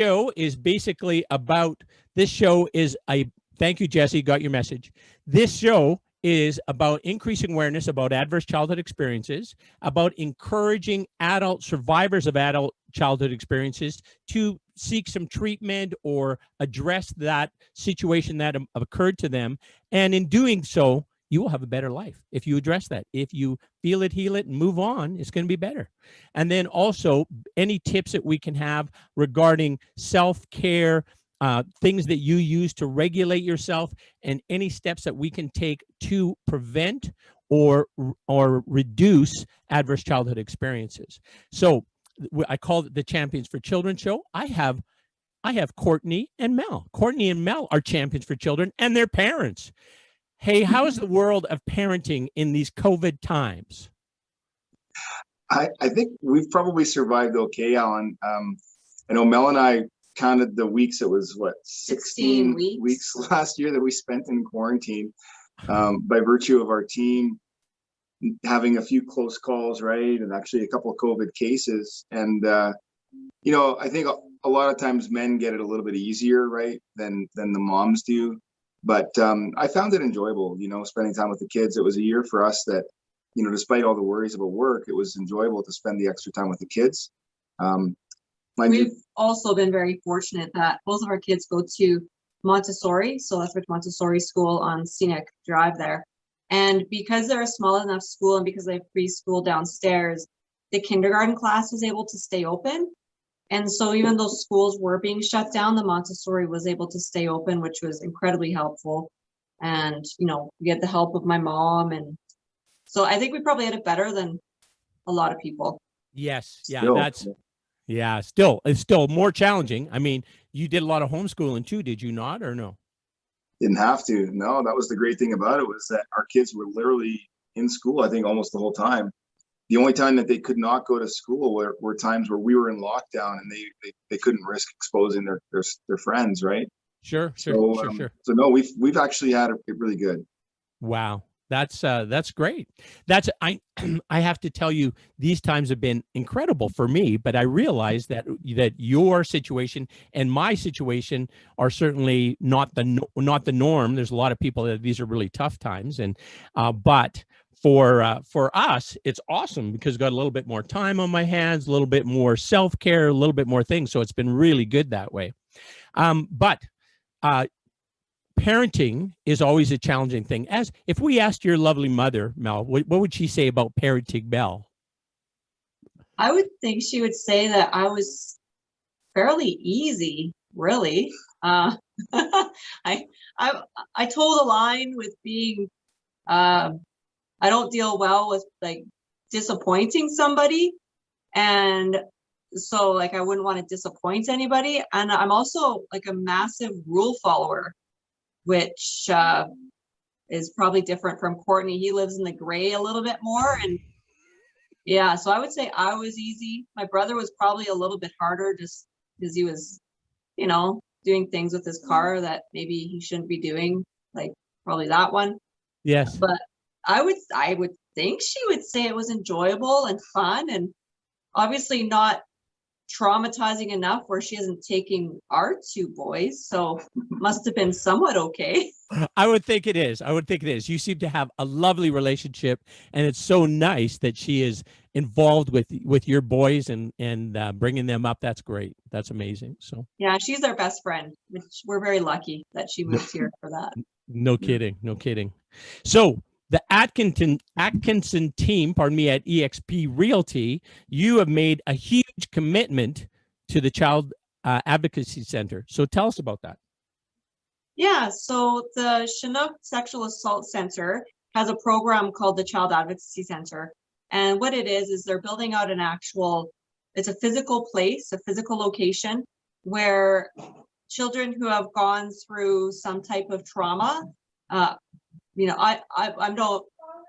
show is basically about, this show is a, thank you, Jesse, got your message. This show is about increasing awareness about adverse childhood experiences, about encouraging adult survivors of adult childhood experiences to seek some treatment or address that situation that occurred to them. And in doing so, you will have a better life if you address that. If you feel it, heal it, and move on, it's going to be better. And then also any tips that we can have regarding self-care, things that you use to regulate yourself, and any steps that we can take to prevent or reduce adverse childhood experiences. So I call it the Champions for Children show. I have Courtney and Mel. Courtney and Mel are champions for children and their parents. Hey, how is the world of parenting in these COVID times? I think we've probably survived okay, Alan. I know Mel and I counted the weeks. It was what, 16 weeks last year that we spent in quarantine, by virtue of our team having a few close calls, right, and actually a couple of COVID cases. And you know, I think a lot of times men get it a little bit easier, right, than the moms do. But I found it enjoyable, you know, spending time with the kids. It was a year for us that, you know, despite all the worries about work, it was enjoyable to spend the extra time with the kids. We've also been very fortunate that both of our kids go to Montessori, so Lethbridge Montessori School on Scenic Drive there. And because they're a small enough school and because they have preschool downstairs, the kindergarten class was able to stay open. And so even though schools were being shut down, the Montessori was able to stay open, which was incredibly helpful. And, you know, we had the help of my mom. And so I think we probably had it better than a lot of people. Yes. Yeah, it's still more challenging. I mean, you did a lot of homeschooling too, did you not, or no? Didn't have to. No, that was the great thing about it, was that our kids were literally in school, I think, almost the whole time. The only time that they could not go to school were times where we were in lockdown and they couldn't risk exposing their friends, right? Sure. So no, we've actually had it really good. Wow. That's great. I have to tell you, these times have been incredible for me, but I realize that your situation and my situation are certainly not the norm. There's a lot of people that these are really tough times, and but for us, it's awesome because I've got a little bit more time on my hands, a little bit more self-care, a little bit more things. So it's been really good that way. But parenting is always a challenging thing. As if we asked your lovely mother, Mel, what would she say about parenting Mel? I would think she would say that I was fairly easy, really. I toe the line with being, I don't deal well with like disappointing somebody. And so like, I wouldn't want to disappoint anybody. And I'm also like a massive rule follower, which is probably different from Courtney. He lives in the gray a little bit more. And yeah, so I would say I was easy. My brother was probably a little bit harder just because he was, you know, doing things with his car that maybe he shouldn't be doing, like probably that one. Yes. But I would think she would say it was enjoyable and fun, and obviously not traumatizing enough where she isn't taking our two boys, so must have been somewhat okay. I would think it is. You seem to have a lovely relationship, and it's so nice that she is involved with your boys and bringing them up. That's great. That's amazing. So yeah, she's our best friend, which we're very lucky that she moved here for that. No kidding. So the Atkinson team, at eXp Realty, you have made a huge commitment to the Child Advocacy Center. So tell us about that. Yeah, so the Chinook Sexual Assault Center has a program called the Child Advocacy Center. And what it is they're building out it's a physical place, a physical location where children who have gone through some type of trauma, you know, I'm not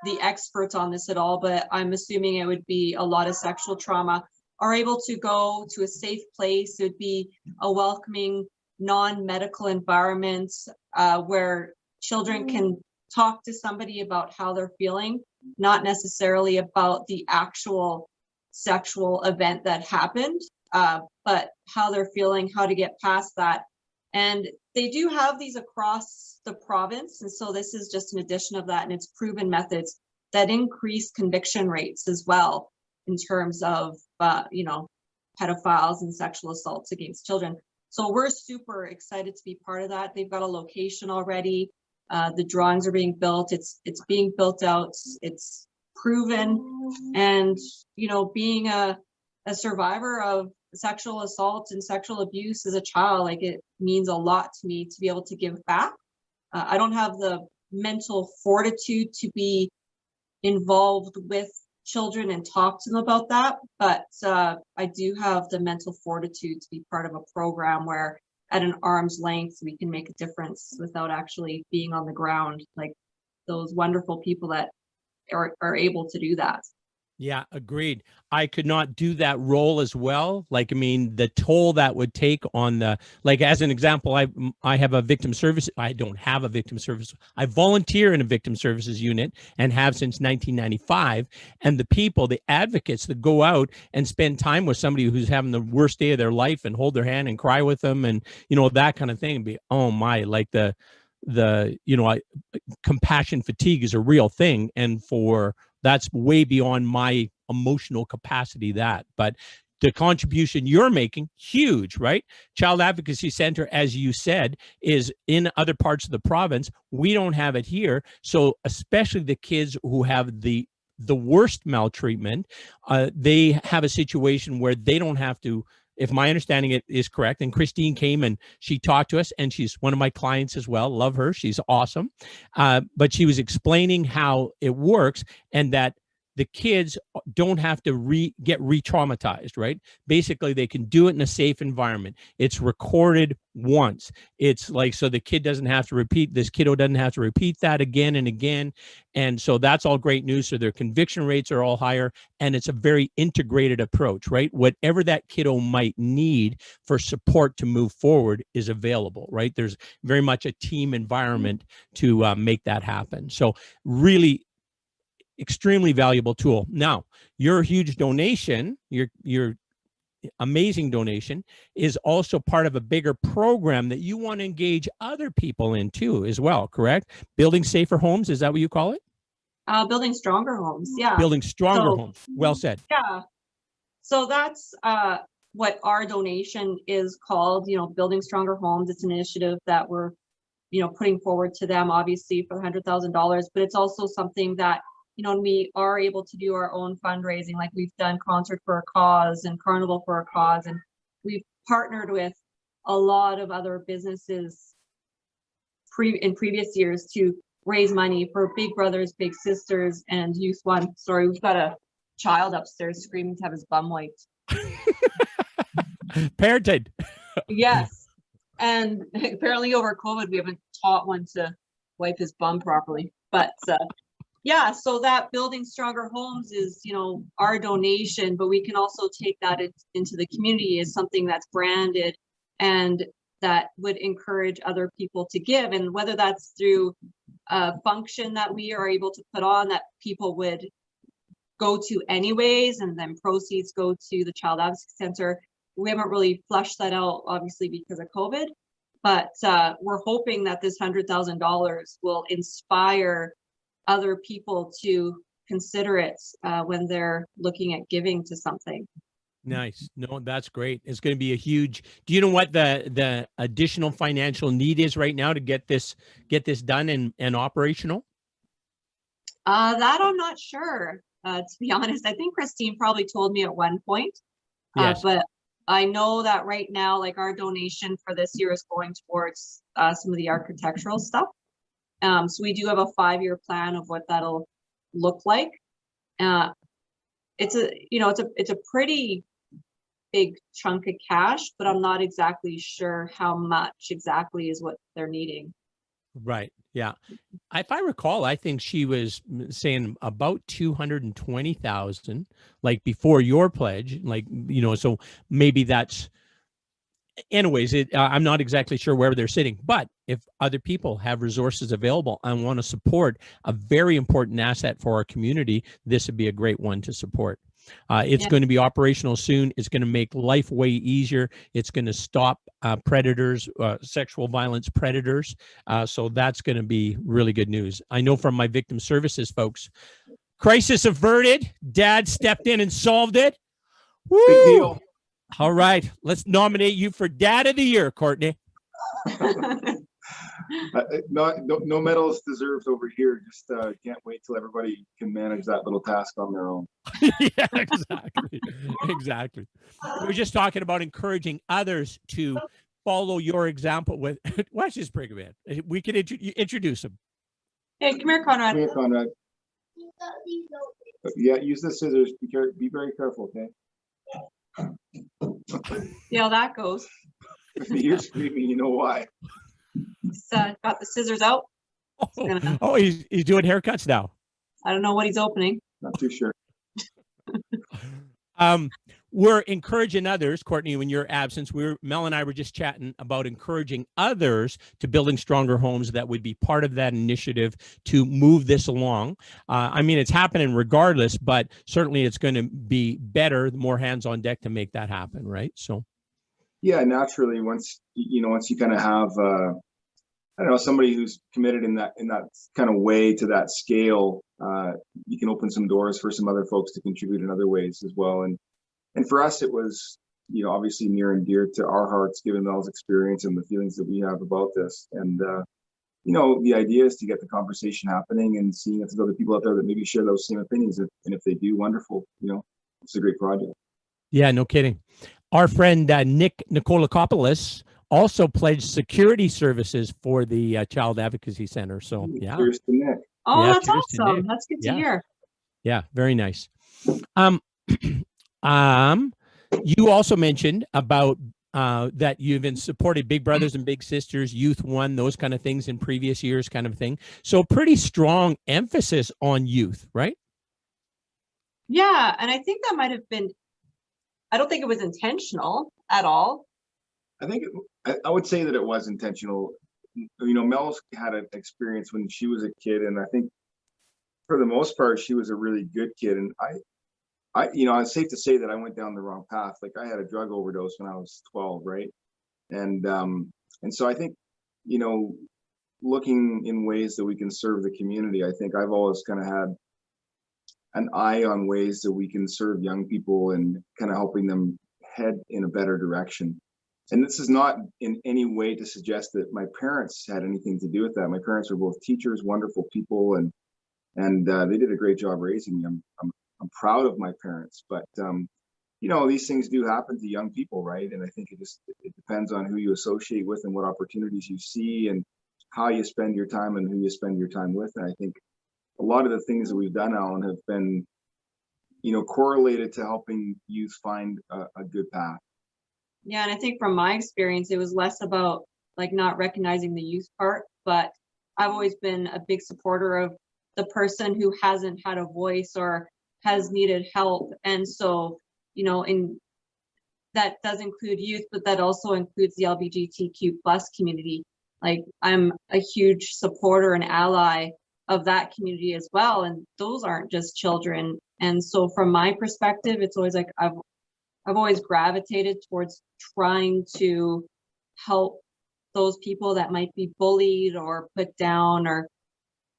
the expert on this at all, but I'm assuming it would be a lot of sexual trauma, are able to go to a safe place. It would be a welcoming, non-medical environment where children can talk to somebody about how they're feeling, not necessarily about the actual sexual event that happened, but how they're feeling, how to get past that. And they do have these across the province. And so this is just an addition of that. And it's proven methods that increase conviction rates as well in terms of, pedophiles and sexual assaults against children. So we're super excited to be part of that. They've got a location already. The drawings are being built. It's being built out. It's proven. And, being a survivor of sexual assault and sexual abuse as a child, like, it means a lot to me to be able to give back. I don't have the mental fortitude to be involved with children and talk to them about that, but I do have the mental fortitude to be part of a program where at an arm's length we can make a difference without actually being on the ground, like those wonderful people that are able to do that. Yeah, agreed. I could not do that role as well. Like, I mean, the toll that would take on the, like, as an example, I have a victim service. I don't have a victim service. I volunteer in a victim services unit and have since 1995. And the people, the advocates that go out and spend time with somebody who's having the worst day of their life and hold their hand and cry with them and, that kind of thing, and be, oh my, like compassion fatigue is a real thing. And that's way beyond my emotional capacity, but the contribution you're making, huge, right? Child Advocacy Center, as you said, is in other parts of the province. We don't have it here. So especially the kids who have the worst maltreatment, they have a situation where they don't have to, if my understanding is correct, and Christine came and she talked to us, and she's one of my clients as well. Love her. She's awesome. But she was explaining how it works and that the kids don't have to get re-traumatized, right? Basically, they can do it in a safe environment. It's recorded once. It's like, so the kid doesn't have to repeat, this kiddo doesn't have to repeat that again and again. And so that's all great news. So their conviction rates are all higher, and it's a very integrated approach, right? Whatever that kiddo might need for support to move forward is available, right? There's very much a team environment to make that happen. So really, extremely valuable tool. Now, your huge donation, your amazing donation, is also part of a bigger program that you want to engage other people in too, as well, correct? Building safer homes, is that what you call it? Building stronger homes, yeah. Building stronger homes. Well said. Yeah. So that's what our donation is called, Building Stronger Homes. It's an initiative that we're, putting forward to them, obviously, for the $100,000, but it's also something that we are able to do our own fundraising. Like, we've done Concert for a Cause and Carnival for a Cause, and we've partnered with a lot of other businesses in previous years to raise money for Big Brothers, Big Sisters, and Youth One. Sorry, we've got a child upstairs screaming to have his bum wiped. Parented. Yes. And apparently over COVID, we haven't taught one to wipe his bum properly. But yeah, so that Building Stronger Homes is, our donation, but we can also take that into the community as something that's branded and that would encourage other people to give. And whether that's through a function that we are able to put on that people would go to anyways, and then proceeds go to the Child Advocacy Center. We haven't really fleshed that out, obviously, because of COVID, but we're hoping that this $100,000 will inspire other people to consider it when they're looking at giving to something. Nice. No, that's great. It's going to be a huge, do you know what the additional financial need is right now to get this done and operational? That I'm not sure, to be honest. I think Christine probably told me at one point, yes. But I know that right now, like, our donation for this year is going towards some of the architectural stuff. So we do have a 5-year plan of what that'll look like. It's a pretty big chunk of cash, but I'm not exactly sure how much exactly is what they're needing. Right. Yeah. If I recall, I think she was saying about 220,000, like before your pledge, like, so maybe that's, anyways, I'm not exactly sure where they're sitting, but if other people have resources available and want to support a very important asset for our community, this would be a great one to support. It's going to be operational soon. It's going to make life way easier. It's going to stop predators, sexual violence predators. So that's going to be really good news. I know from my victim services folks, crisis averted. Dad stepped in and solved it. Woo! Big deal. All right, let's nominate you for Dad of the Year, Courtney. No medals deserved over here. Just can't wait till everybody can manage that little task on their own. Yeah, exactly. Exactly. We were just talking about encouraging others to follow your example with, watch this bring him in. We can introduce him. Hey, come here, Conrad. Come here, Conrad. Yeah, use the scissors. Be very careful, okay? See how that goes. If you're screaming, you know why. He's got the scissors out. He's doing haircuts now. I don't know what he's opening. Not too sure. We're encouraging others, Courtney, in your absence. Mel and I were just chatting about encouraging others to building stronger homes that would be part of that initiative to move this along. I mean, it's happening regardless, but certainly it's going to be better, more hands on deck to make that happen, right? So, yeah, naturally, once you kind of have, I don't know, somebody who's committed in that kind of way to that scale, you can open some doors for some other folks to contribute in other ways as well. And for us, it was, obviously near and dear to our hearts, given Mel's experience and the feelings that we have about this. And, the idea is to get the conversation happening and seeing if there's other people out there that maybe share those same opinions. And if they do, wonderful. It's a great project. Yeah, no kidding. Our friend Nick Nikolakopoulos also pledged security services for the Child Advocacy Center. So, yeah. Cheers to Nick. Oh, yeah, that's awesome. That's good to hear. Yeah, very nice. You also mentioned about that you've been supported Big Brothers and Big Sisters, Youth One, those kind of things in previous years, kind of thing. So pretty strong emphasis on youth, right? Yeah, and I think that might have been, I don't think it was intentional at all. I think I would say that it was intentional. Mel's had an experience when she was a kid, and I think for the most part, she was a really good kid. And it's safe to say that I went down the wrong path. Like, I had a drug overdose when I was 12, right? And so I think, looking in ways that we can serve the community, I think I've always kind of had an eye on ways that we can serve young people and kind of helping them head in a better direction. And this is not in any way to suggest that my parents had anything to do with that. My parents were both teachers, wonderful people, and they did a great job raising me. I'm proud of my parents, but these things do happen to young people, right? And I think it depends on who you associate with and what opportunities you see and how you spend your time and who you spend your time with. And I think a lot of the things that we've done, Alan, have been, correlated to helping youth find a good path. Yeah, and I think from my experience, it was less about like not recognizing the youth part, but I've always been a big supporter of the person who hasn't had a voice or has needed help. And so, that does include youth, but that also includes the LGBTQ plus community. Like, I'm a huge supporter and ally of that community as well. And those aren't just children. And so from my perspective, it's always like I've always gravitated towards trying to help those people that might be bullied or put down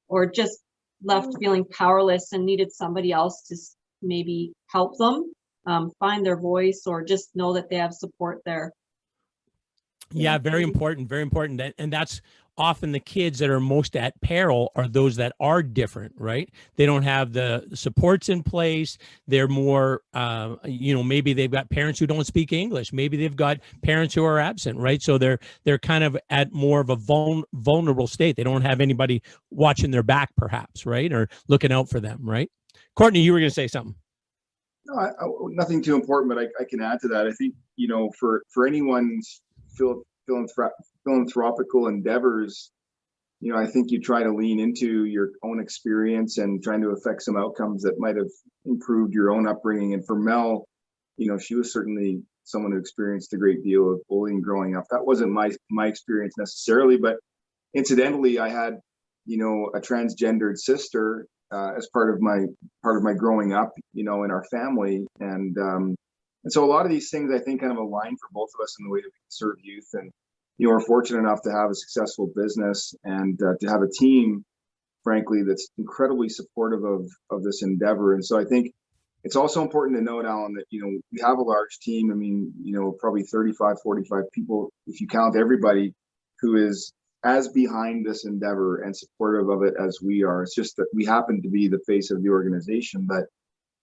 or just left feeling powerless and needed somebody else to maybe help them find their voice or just know that they have support there. Yeah, very important, very important. And that's often the kids that are most at peril are those that are different, right? They don't have the supports in place. They're more, maybe they've got parents who don't speak English. Maybe they've got parents who are absent, right? So they're kind of at more of a vulnerable state. They don't have anybody watching their back, perhaps, right? Or looking out for them, right? Courtney, you were going to say something. No, nothing too important, but I can add to that. I think, for anyone's philanthropical endeavors, I think you try to lean into your own experience and trying to affect some outcomes that might have improved your own upbringing. And for Mel, she was certainly someone who experienced a great deal of bullying growing up. That wasn't my experience necessarily, but incidentally, I had, a transgendered sister as part of my growing up, in our family. And so a lot of these things I think kind of align for both of us in the way that we can serve youth. And, we're fortunate enough to have a successful business and to have a team, frankly, that's incredibly supportive of this endeavor. And so I think it's also important to note, Alan, that, we have a large team. I mean, probably 35, 45 people, if you count everybody, who is as behind this endeavor and supportive of it as we are. It's just that we happen to be the face of the organization. But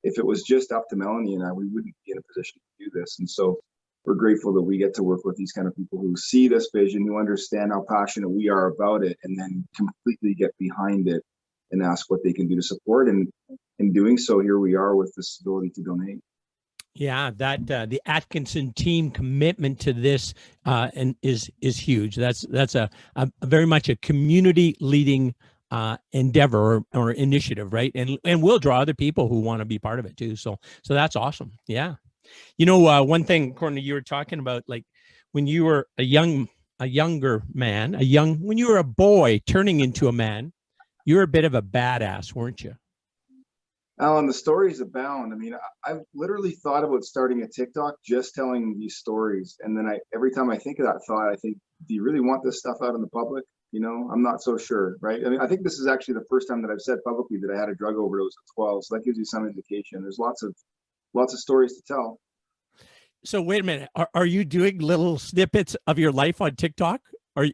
if it was just up to Melanie and I, we wouldn't be in a position to do this. And so we're grateful that we get to work with these kind of people who see this vision, who understand how passionate we are about it, and then completely get behind it and ask what they can do to support. And in doing so, here we are with this ability to donate. Yeah, that the Atkinson team commitment to this and is huge. That's a very much a community leading endeavor or initiative, right? And we'll draw other people who want to be part of it too. So that's awesome. Yeah. One thing, Courtney, you were talking about, like when you were a younger man, when you were a boy turning into a man, you were a bit of a badass, weren't you? Alan, the stories abound. I mean, I've literally thought about starting a TikTok just telling these stories. And then every time I think of that thought, I think, do you really want this stuff out in the public? I'm not so sure, right? I mean, I think this is actually the first time that I've said publicly that I had a drug overdose at 12. So that gives you some indication. There's lots of stories to tell. So wait a minute. Are you doing little snippets of your life on TikTok?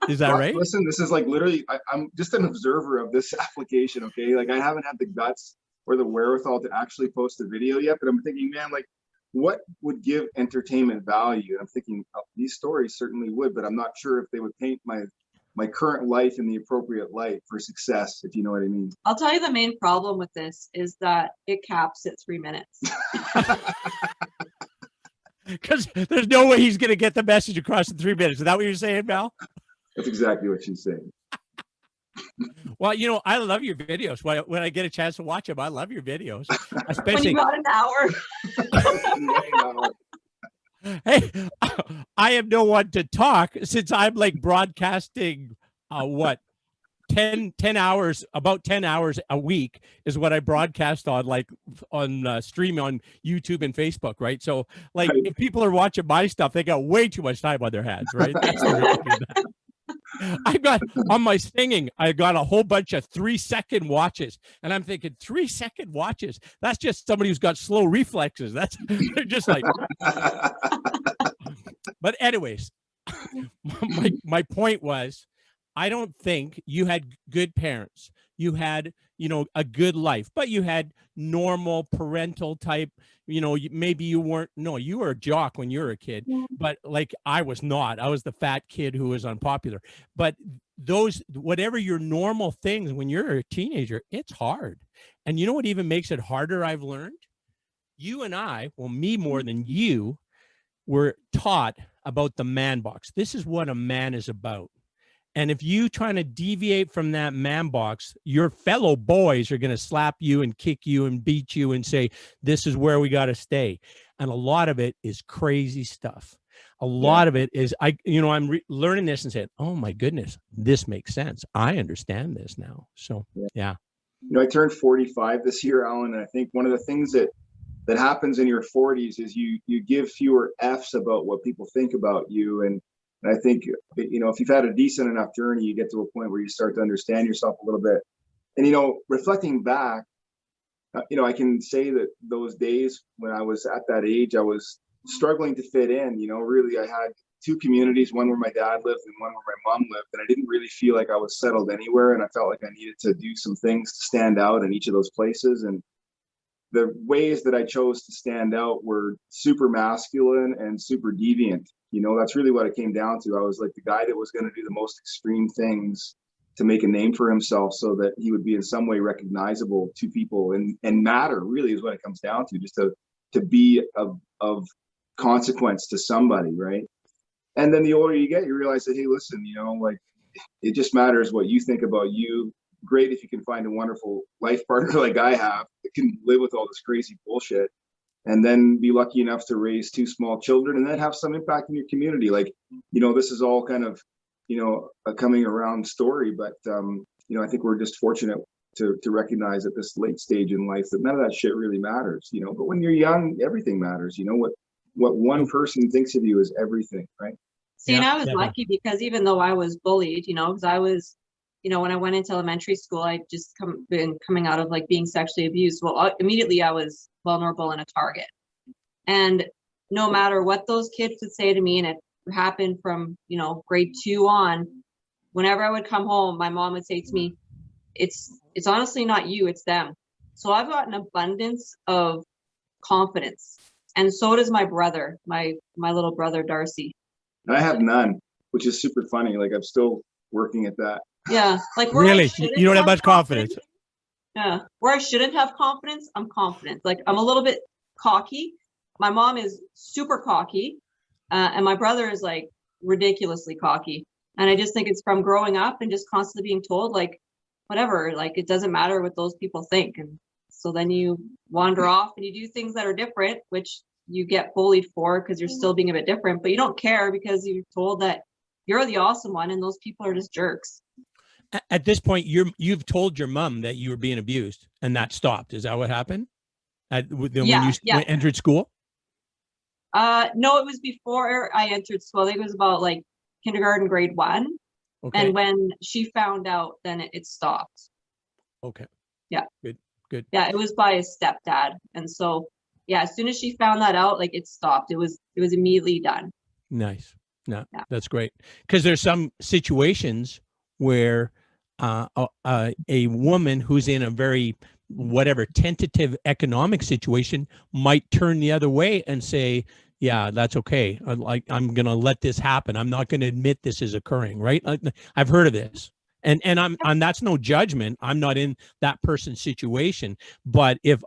Is that right? Listen, this is like literally, I'm just an observer of this application, okay? Like I haven't had the guts or the wherewithal to actually post a video yet, but I'm thinking, man, like what would give entertainment value? And I'm thinking, these stories certainly would, but I'm not sure if they would paint my current life in the appropriate light for success, if you know what I mean. I'll tell you the main problem with this is that it caps at 3 minutes. Because there's no way he's going to get the message across in 3 minutes. Is that what you're saying, Mel? That's exactly what she's saying. Well, I love your videos. When I get a chance to watch them, I love your videos. When Especially you got an hour. Hey, I am no one to talk since I'm like broadcasting, 10 hours, about 10 hours a week is what I broadcast on stream on YouTube and Facebook, right? So like if people are watching my stuff, they got way too much time on their hands, right? That's the reality of that. I got on my singing, I got a whole bunch of 3-second watches, and I'm thinking 3-second watches. That's just somebody who's got slow reflexes. That's just like, but anyways, my point was, I don't think you had good parents. You had, a good life, but you had normal parental type, maybe you weren't, no, you were a jock when you were a kid, but like I was not. I was the fat kid who was unpopular. But whatever your normal things when you're a teenager, it's hard. And you know what even makes it harder, I've learned? You and I, well, me more than you, were taught about the man box. This is what a man is about. And if you trying to deviate from that man box, your fellow boys are going to slap you and kick you and beat you and say, this is where we got to stay. And a lot of it is crazy stuff. A lot of it is, I'm learning this and saying, oh my goodness, this makes sense. I understand this now. So, yeah. I turned 45 this year, Alan, and I think one of the things that happens in your 40s is you give fewer F's about what people think about you. And I think, if you've had a decent enough journey, you get to a point where you start to understand yourself a little bit. And, reflecting back, I can say that those days when I was at that age, I was struggling to fit in. Really, I had two communities, one where my dad lived and one where my mom lived. And I didn't really feel like I was settled anywhere. And I felt like I needed to do some things to stand out in each of those places. And the ways that I chose to stand out were super masculine and super deviant. That's really what it came down to. I was like the guy that was going to do the most extreme things to make a name for himself so that he would be in some way recognizable to people and matter, really, is what it comes down to, just to be of consequence to somebody, right? And then the older you get, you realize that, hey, listen, it just matters what you think about you. Great if you can find a wonderful life partner like I have that can live with all this crazy bullshit, and then be lucky enough to raise 2 small children and then have some impact in your community. This is all kind of, a coming around story, but, I think we're just fortunate to recognize at this late stage in life that none of that shit really matters, you know. But when you're young, everything matters. You know, what one person thinks of you is everything, right? See, and I was lucky because even though I was bullied, you know, because I was, you know, when I went into elementary school, I just been coming out of like being sexually abused. Well, immediately I was vulnerable and a target. And no matter what those kids would say to me, and it happened from, you know, grade 2 on, whenever I would come home, my mom would say to me, it's honestly not you, it's them. So I've got an abundance of confidence. And so does my brother, my little brother, Darcy. And I have none, which is super funny. Like I'm still working at that. Yeah. Like really, you don't have much confidence. Yeah. Where I shouldn't have confidence, I'm confident. Like I'm a little bit cocky. My mom is super cocky. And my brother is like ridiculously cocky. And I just think it's from growing up and just constantly being told like, whatever, like it doesn't matter what those people think. And so then you wander off and you do things that are different, which you get bullied for because you're still being a bit different, but you don't care because you're told that you're the awesome one and those people are just jerks. At this point, you've told your mom that you were being abused and that stopped. Is that what happened? When you entered school? No, it was before I entered school. I think it was about like kindergarten, grade 1. Okay. And when she found out, then it stopped. Okay. Yeah. Good. Yeah, it was by his stepdad. And so, yeah, as soon as she found that out, like it stopped. It was immediately done. Nice. No, yeah. That's great. Because there's some situations where a woman who's in a very tentative economic situation might turn the other way and say, yeah, that's okay. I'm going to let this happen. I'm not going to admit this is occurring. Right. I've heard of this. And I'm that's no judgment. I'm not in that person's situation. But if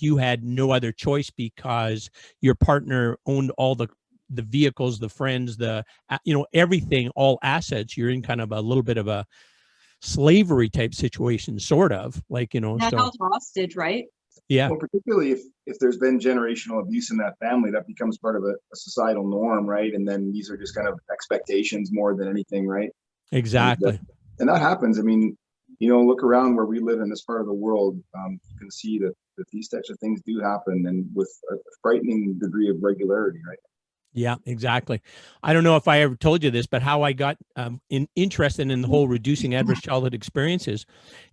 you had no other choice because your partner owned all the vehicles, the friends, everything, all assets, you're in kind of a little bit of a slavery type situation, sort of like, held hostage, right? Yeah. Well, particularly if there's been generational abuse in that family, that becomes part of a societal norm, right? And then these are just kind of expectations more than anything, right? Exactly. And that happens. I mean, look around where we live in this part of the world. You can see that these types of things do happen, and with a frightening degree of regularity, right? Yeah, exactly. I don't know if I ever told you this, but how I got interested in the whole reducing adverse childhood experiences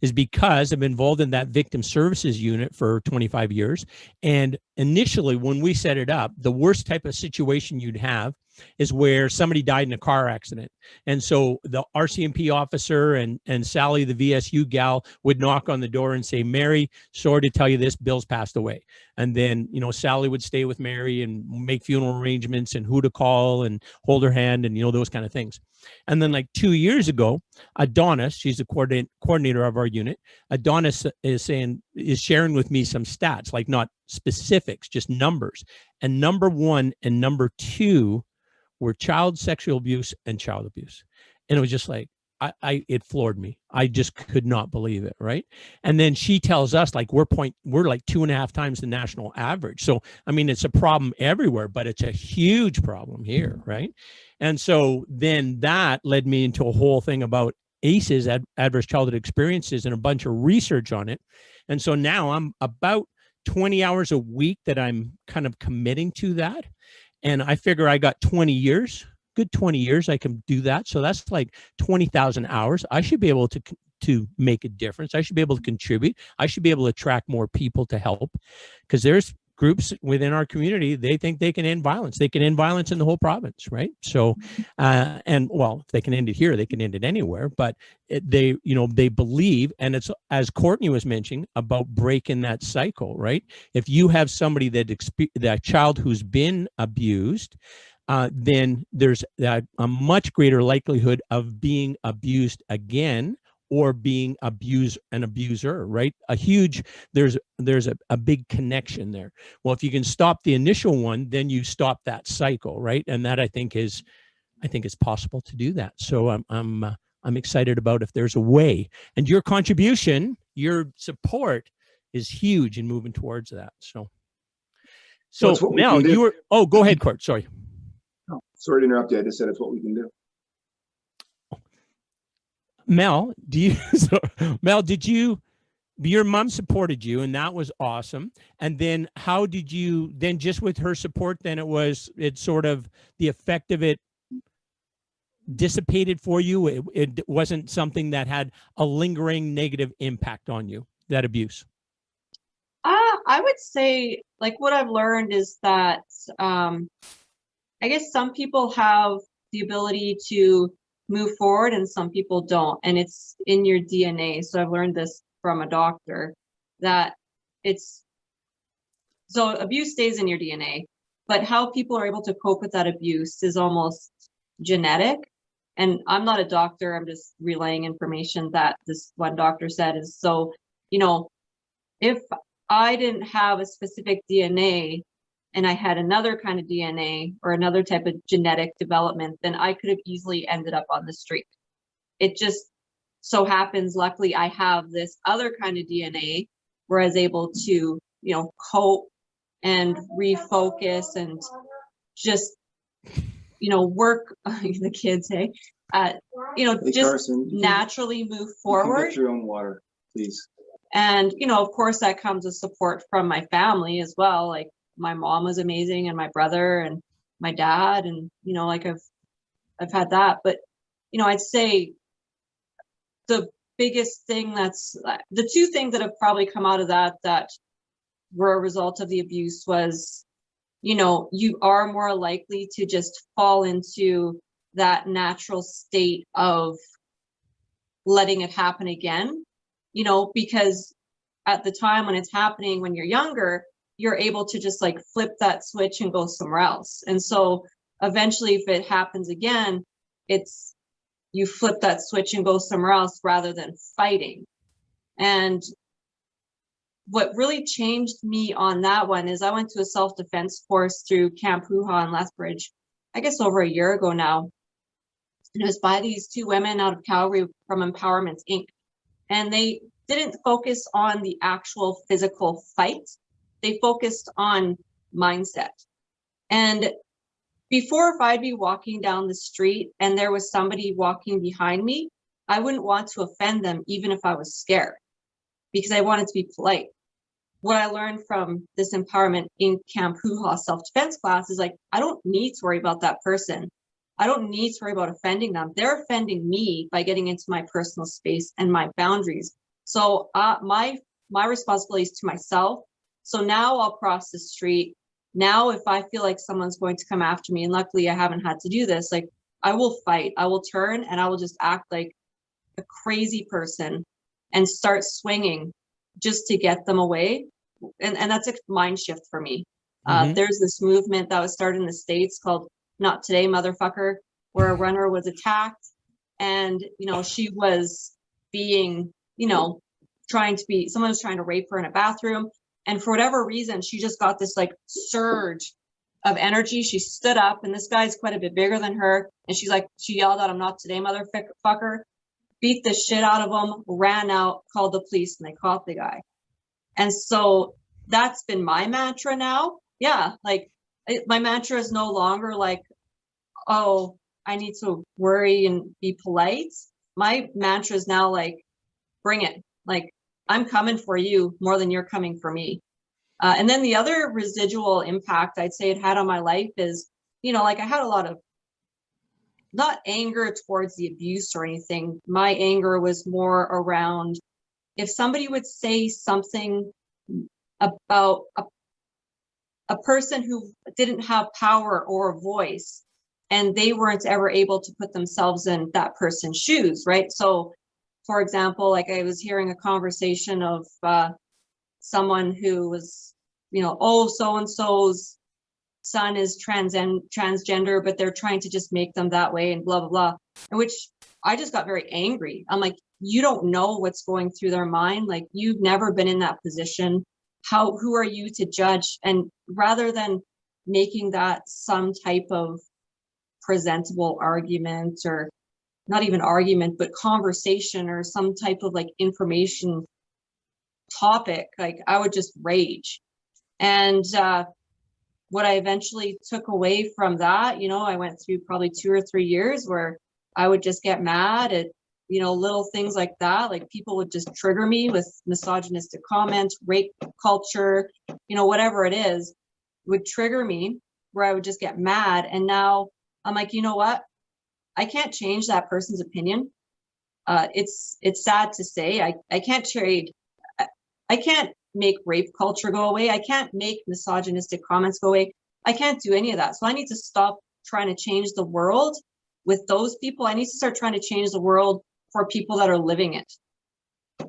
is because I'm involved in that victim services unit for 25 years. And initially, when we set it up, the worst type of situation you'd have is where somebody died in a car accident. And so the RCMP officer and Sally, the VSU gal, would knock on the door and say, Mary, sorry to tell you this, Bill's passed away. And then, Sally would stay with Mary and make funeral arrangements and who to call and hold her hand and, those kind of things. And then like 2 years ago, Adonis, she's the coordinator of our unit. Adonis is sharing with me some stats, like not specifics, just numbers. And number 1 and number 2 were child sexual abuse and child abuse. And it was just like, it floored me. I just could not believe it. Right. And then she tells us like, we're like 2.5 times the national average. So, I mean, it's a problem everywhere, but it's a huge problem here. Right. And so then that led me into a whole thing about ACEs, adverse childhood experiences, and a bunch of research on it. And so now I'm about 20 hours a week that I'm kind of committing to that. And I figure I got 20 years, good 20 years I can do that. So that's like 20,000 hours. I should be able to make a difference. I should be able to contribute. I should be able to attract more people to help, because there's groups within our community, they think they can end violence. They can end violence in the whole province, right? So, and well, if they can end it here, they can end it anywhere. But they believe, and it's, as Courtney was mentioning, about breaking that cycle, right? If you have somebody that child who's been abused, then there's a much greater likelihood of being abused again, or being an abuser, right? There's a big connection there. Well, if you can stop the initial one, then you stop that cycle, right? And that I think it's possible to do that. So I'm excited about if there's a way. And your contribution, your support is huge in moving towards that. So now go ahead, Court. Sorry. Oh, sorry to interrupt you. I just said it's what we can do. Mel, did you your mom supported you, and that was awesome. And then how did you then, just with her support, then it sort of, the effect of it dissipated for you? It wasn't something that had a lingering negative impact on you, that abuse? I would say, like, what I've learned is that I guess some people have the ability to move forward and some people don't, and it's in your DNA. So I've learned this from a doctor, that so abuse stays in your DNA, but how people are able to cope with that abuse is almost genetic. And I'm not a doctor, I'm just relaying information that this one doctor said. Is so, if I didn't have a specific DNA and I had another kind of DNA or another type of genetic development, then I could have easily ended up on the street. It just so happens, luckily, I have this other kind of DNA where I was able to, cope and refocus and just, work, the kids, hey, Hey, just Carson, naturally move you can forward. get your own water, please. And, of course, that comes with support from my family as well. Like, my mom was amazing, and my brother and my dad, and, like I've had that. But, I'd say the biggest thing, that's the two things that have probably come out of that were a result of the abuse was, you are more likely to just fall into that natural state of letting it happen again, because at the time when it's happening, when you're younger, you're able to just like flip that switch and go somewhere else. And so eventually, if it happens again, you flip that switch and go somewhere else rather than fighting. And what really changed me on that one is I went to a self-defense course through Camp Hoo-Ha in Lethbridge, I guess over a year ago now. And it was by these two women out of Calgary from Empowerment Inc. And they didn't focus on the actual physical fight. They focused on mindset. And before, if I'd be walking down the street and there was somebody walking behind me, I wouldn't want to offend them, even if I was scared, because I wanted to be polite. What I learned from this Empowerment Inc. Camp Hoo-Ha self-defense class is like, I don't need to worry about that person. I don't need to worry about offending them. They're offending me by getting into my personal space and my boundaries. So my responsibility is to myself. So now I'll cross the street. Now, if I feel like someone's going to come after me, and luckily I haven't had to do this, like, I will fight. I will turn and I will just act like a crazy person and start swinging just to get them away. And that's a mind shift for me. There's this movement that was started in the States called Not Today, Motherfucker, where a runner was attacked and, she was being, someone was trying to rape her in a bathroom. And for whatever reason, she just got this like surge of energy. She stood up, and this guy's quite a bit bigger than her. And she yelled at him, "Not today, motherfucker," beat the shit out of him, ran out, called the police, and they caught the guy. And so that's been my mantra now. Yeah. Like, my mantra is no longer like, oh, I need to worry and be polite. My mantra is now like, bring it. Like, I'm coming for you more than you're coming for me. And then the other residual impact I'd say it had on my life is, like, I had a lot of, not anger towards the abuse or anything. My anger was more around if somebody would say something about a person who didn't have power or a voice, and they weren't ever able to put themselves in that person's shoes, right? So, for example, like, I was hearing a conversation of someone who was, oh, so-and-so's son is transgender, but they're trying to just make them that way and blah, blah, blah. In which I just got very angry. I'm like, you don't know what's going through their mind. Like, you've never been in that position. Who are you to judge? And rather than making that some type of presentable argument, or not even argument, but conversation, or some type of like information topic, like, I would just rage. And what I eventually took away from that, I went through probably 2 or 3 years where I would just get mad at little things like that. Like people would just trigger me with misogynistic comments, rape culture, whatever it is, would trigger me where I would just get mad. And now I'm like, you know what? I can't change that person's opinion. It's sad to say. I can't trade. I can't make rape culture go away. I can't make misogynistic comments go away. I can't do any of that. So I need to stop trying to change the world with those people. I need to start trying to change the world for people that are living it.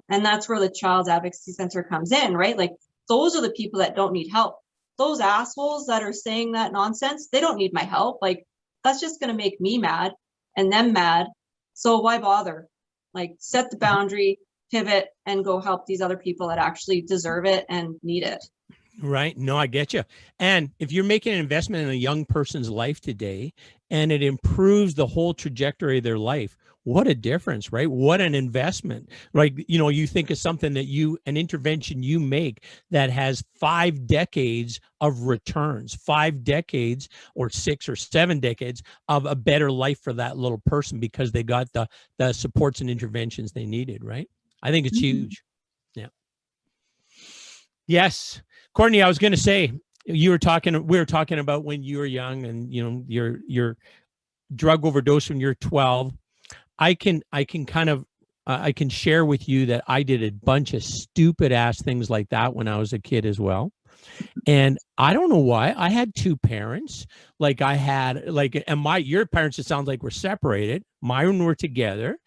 And that's where the Child Advocacy Center comes in, right? Like those are the people that don't need help. Those assholes that are saying that nonsense, they don't need my help. Like that's just going to make me mad and them mad. So why bother? Like set the boundary, pivot, and go help these other people that actually deserve it and need it. Right. No, I get you. And if you're making an investment in a young person's life today and it improves the whole trajectory of their life, what a difference, right? What an investment, right? You think of something that an intervention you make that has 5 decades of returns, 5 decades or 6 or 7 decades of a better life for that little person because they got the supports and interventions they needed, right? I think it's huge. Yeah. Yes. Courtney, I was going to say, we were talking about when you were young and, your drug overdose when you're 12. I can share with you that I did a bunch of stupid ass things like that when I was a kid as well. And I don't know why. I had 2 parents. Like I had your parents, it sounds like, were separated. Mine were together.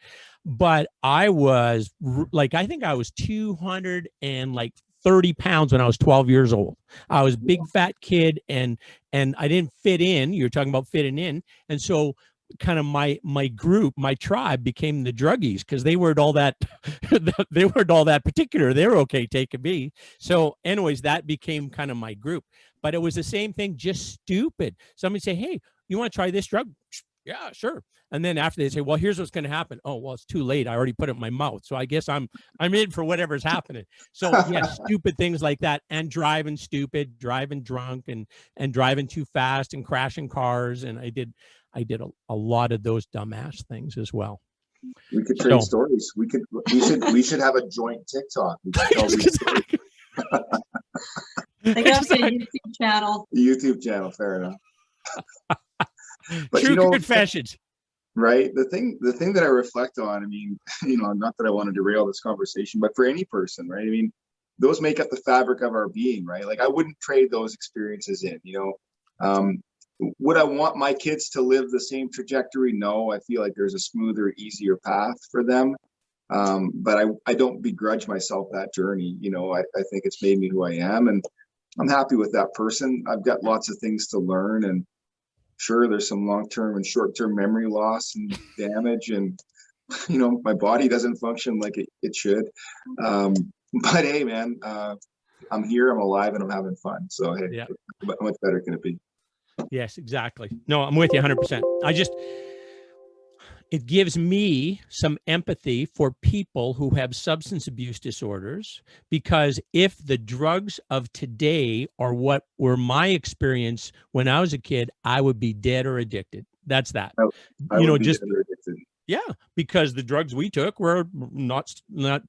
But I was I think I was 230 pounds when I was 12 years old. I was a big fat kid and I didn't fit in. You're talking about fitting in. And so kind of my group, my tribe became the druggies because they weren't all that particular. They were okay taking me. So anyways, that became kind of my group. But it was the same thing, just stupid. Somebody say, hey, you want to try this drug? Yeah, sure. And then after they say, well, here's what's going to happen. Oh, well, it's too late. I already put it in my mouth. So I guess I'm in for whatever's happening. So yeah, stupid things like that, and driving stupid, driving drunk, and driving too fast and crashing cars. And I did a lot of those dumbass things as well. We could trade stories. We should have a joint TikTok. We could tell these stories. I guess a YouTube channel. YouTube channel, fair enough. But True confessions. Right. The thing that I reflect on, I mean, not that I want to derail this conversation, but for any person, right? I mean, those make up the fabric of our being, right? Like I wouldn't trade those experiences in, would I want my kids to live the same trajectory? No, I feel like there's a smoother, easier path for them. But I don't begrudge myself that journey. I think it's made me who I am, and I'm happy with that person. I've got lots of things to learn, and sure, there's some long-term and short-term memory loss and damage, and my body doesn't function like it should. But hey, man, I'm here, I'm alive, and I'm having fun. So hey, yeah. How much better can it be? Yes, exactly. No, I'm with you 100%. It gives me some empathy for people who have substance abuse disorders, because if the drugs of today are what were my experience when I was a kid, I would be dead or addicted. That's that. I would be dead or addicted. Yeah, because the drugs we took were not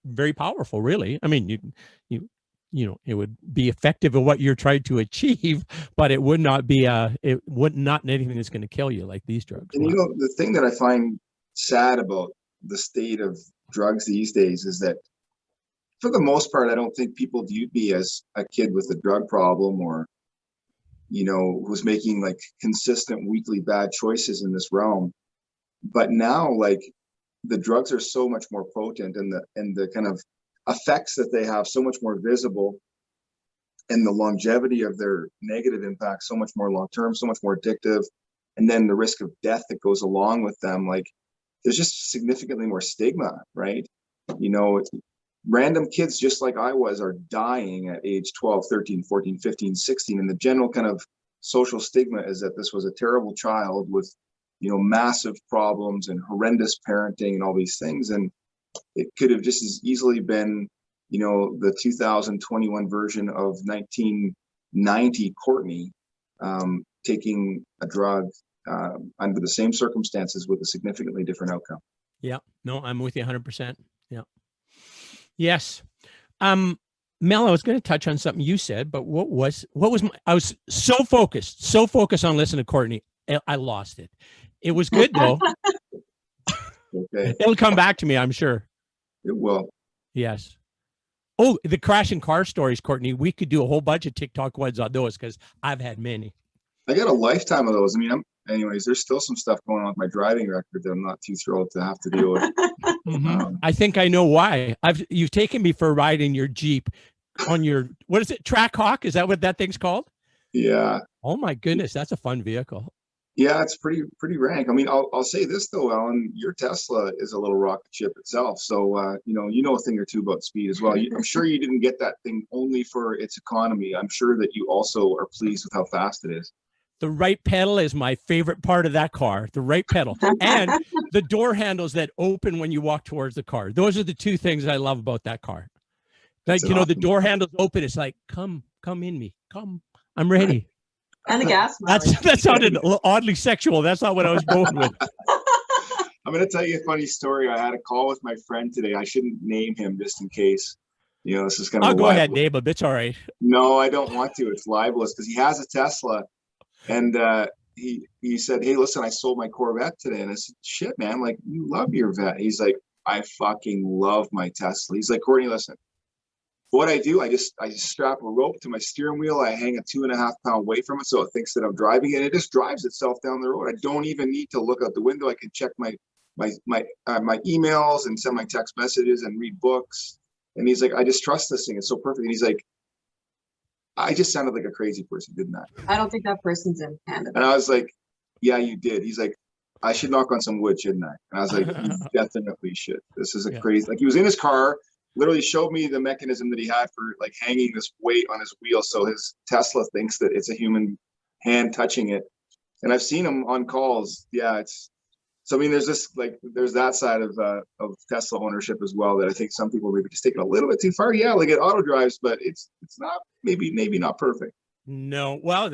very powerful, really. I mean, it would be effective at what you're trying to achieve, but it would not be not anything that's going to kill you like these drugs. And the thing that I find sad about the state of drugs these days is that for the most part, I don't think people viewed me as a kid with a drug problem or, who's making like consistent weekly bad choices in this realm. But now, like, the drugs are so much more potent, and the kind of effects that they have so much more visible, and the longevity of their negative impact so much more long-term, so much more addictive, and then the risk of death that goes along with them. Like, there's just significantly more stigma, right? Random kids just like I was are dying at age 12, 13, 14, 15, 16. And the general kind of social stigma is that this was a terrible child with, massive problems and horrendous parenting and all these things. And it could have just as easily been, the 2021 version of 1990 Courtney taking a drug under the same circumstances with a significantly different outcome. Yeah. No, I'm with you 100%. Yeah. Yes. Mel, I was going to touch on something you said, but I was so focused on listening to Courtney. I lost it. It was good though. Okay. It'll come back to me, I'm sure. It will. Yes. Oh, the crashing car stories, Courtney. We could do a whole bunch of TikTok ones on those because I've had many. I got a lifetime of those. I mean, anyways, there's still some stuff going on with my driving record that I'm not too thrilled to have to deal with. I think I know why. You've taken me for a ride in your Jeep on your, what is it, Trackhawk? Is that what that thing's called? Yeah. Oh my goodness, that's a fun vehicle. Yeah, it's pretty rank. I mean, I'll say this though, Alan, your Tesla is a little rocket ship itself. So you know a thing or two about speed as well. I'm sure you didn't get that thing only for its economy. I'm sure that you also are pleased with how fast it is. The right pedal is my favorite part of that car, the right pedal. And the door handles that open when you walk towards the car. Those are the two things I love about that car. Like, you know, the door handles open. It's like, come in me. Come, I'm ready. And the gas mileage. That sounded oddly sexual. That's not what I was going with. I'm going to tell you a funny story. I had a call with my friend today. I shouldn't name him just in case. You know, this is kind of. I'll go ahead, name him. It's all right. No, I don't want to. It's libelous because he has a Tesla. And he said, hey, listen, I sold my Corvette today. And I said, shit, man, like, you love your vet. He's like, I fucking love my Tesla. He's like, Courtney, listen, what I do, I just strap a rope to my steering wheel. I hang a 2.5 pound weight from it so it thinks that I'm driving it. It just drives itself down the road. I don't even need to look out the window. I can check my emails and send my text messages and read books. And he's like, I just trust this thing. It's so perfect. And he's like, I just sounded like a crazy person, didn't I? I don't think that person's in Canada. And I was like, yeah, you did. He's like, I should knock on some wood, shouldn't I? And I was like, you definitely should. This is a crazy, like he was in his car, literally showed me the mechanism that he had for like hanging this weight on his wheel. So his Tesla thinks that it's a human hand touching it. And I've seen him on calls. Yeah, so I mean, there's that side of Tesla ownership as well that I think some people maybe just take it a little bit too far. Yeah, like it auto drives, but it's not maybe not perfect. No, well,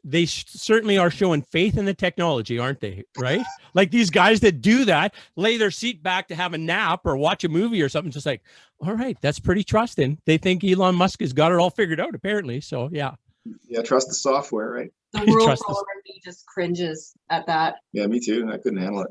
they certainly are showing faith in the technology, aren't they? Right? Like these guys that do that, lay their seat back to have a nap or watch a movie or something, just like, all right, that's pretty trusting. They think Elon Musk has got it all figured out, apparently. So yeah. Yeah, trust the software, right? The rule follower me just cringes at that. Yeah, me too. I couldn't handle it.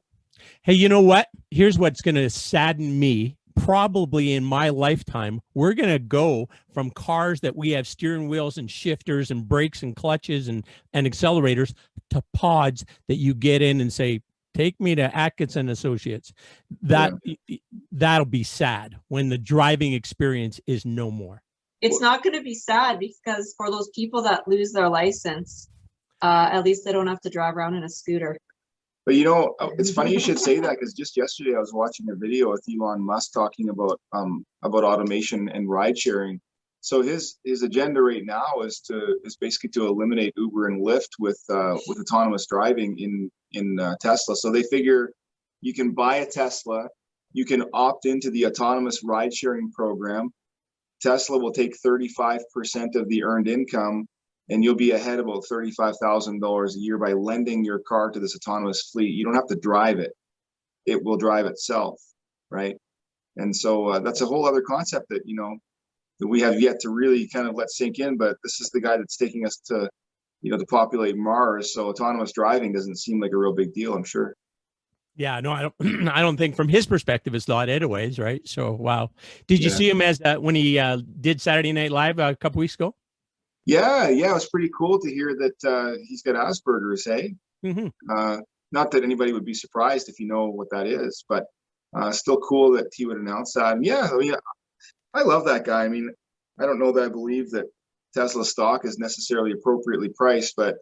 Hey, you know what? Here's what's going to sadden me. Probably in my lifetime, we're going to go from cars that we have steering wheels and shifters and brakes and clutches and accelerators to pods that you get in and say, take me to Atkinson Associates. That'll be sad when the driving experience is no more. It's not going to be sad because for those people that lose their license, at least they don't have to drive around in a scooter. But you know, it's funny you should say that because just yesterday I was watching a video with Elon Musk talking about automation and ride sharing. So his agenda right now is basically to eliminate Uber and Lyft with autonomous driving in Tesla. So they figure you can buy a Tesla, you can opt into the autonomous ride sharing program. Tesla will take 35% of the earned income, and you'll be ahead about $35,000 a year by lending your car to this autonomous fleet. You don't have to drive it. It will drive itself, right? And so that's a whole other concept that, you know, that we have yet to really kind of let sink in, but this is the guy that's taking us to, you know, to populate Mars. So autonomous driving doesn't seem like a real big deal, I'm sure. Yeah, no, I don't. I don't think from his perspective it's not anyways, right? So, wow. Did you see him as when he did Saturday Night Live a couple weeks ago? Yeah, it was pretty cool to hear that he's got Asperger's. Hey, not that anybody would be surprised if you know what that is, but still cool that he would announce that. And yeah, I mean, I love that guy. I mean, I don't know that I believe that Tesla stock is necessarily appropriately priced, but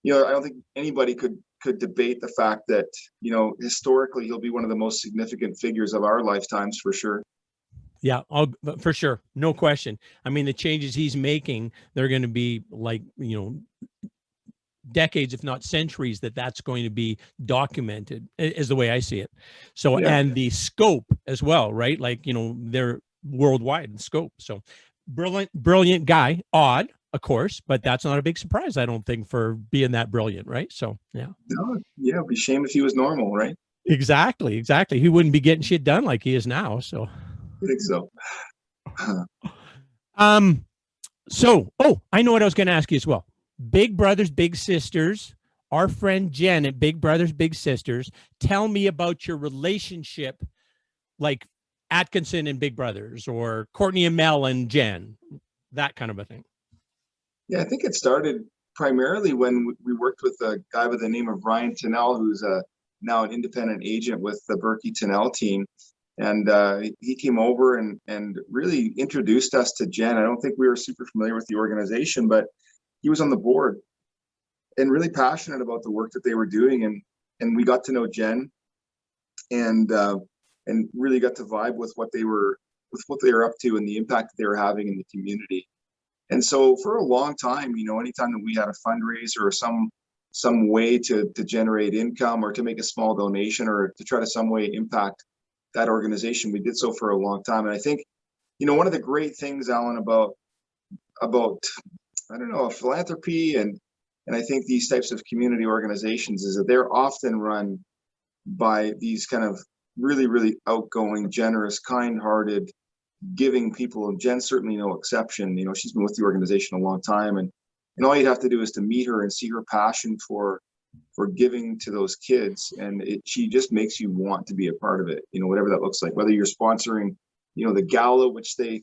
you know, I don't think anybody could debate the fact that, you know, historically he'll be one of the most significant figures of our lifetimes for sure. Yeah, for sure. No question. I mean, the changes he's making, they're going to be like, you know, decades, if not centuries, that's going to be documented is the way I see it. So, and the scope as well, right? Like, you know, they're worldwide in scope. So brilliant guy, odd, of course, but that's not a big surprise, I don't think, for being that brilliant, right? So, yeah. No, yeah, it'd be a shame if he was normal, right? Exactly. He wouldn't be getting shit done like he is now. So, I think so. I know what I was going to ask you as well. Big Brothers Big Sisters, our friend Jen at Big Brothers Big Sisters, tell me about your relationship, like Atkinson and Big Brothers, or Courtney and Mel and Jen, that kind of a thing. Yeah, I think it started primarily when we worked with a guy by the name of Ryan Tennell, who's now an independent agent with the Berkey Tennell team. And he came over and really introduced us to Jen. I don't think we were super familiar with the organization, but he was on the board and really passionate about the work that they were doing. And we got to know Jen and really got to vibe with what they were up to and the impact that they were having in the community. And so for a long time, anytime that we had a fundraiser or some way to generate income or to make a small donation or to try to some way impact that organization, we did so for a long time. And I think, one of the great things, Alan, about I don't know, philanthropy and I think these types of community organizations is that they're often run by these kind of really, really outgoing, generous, kind-hearted, giving people. And Jen's certainly no exception. She's been with the organization a long time, and all you'd have to do is to meet her and see her passion for giving to those kids, and she just makes you want to be a part of it. Whatever that looks like, whether you're sponsoring, the gala, which they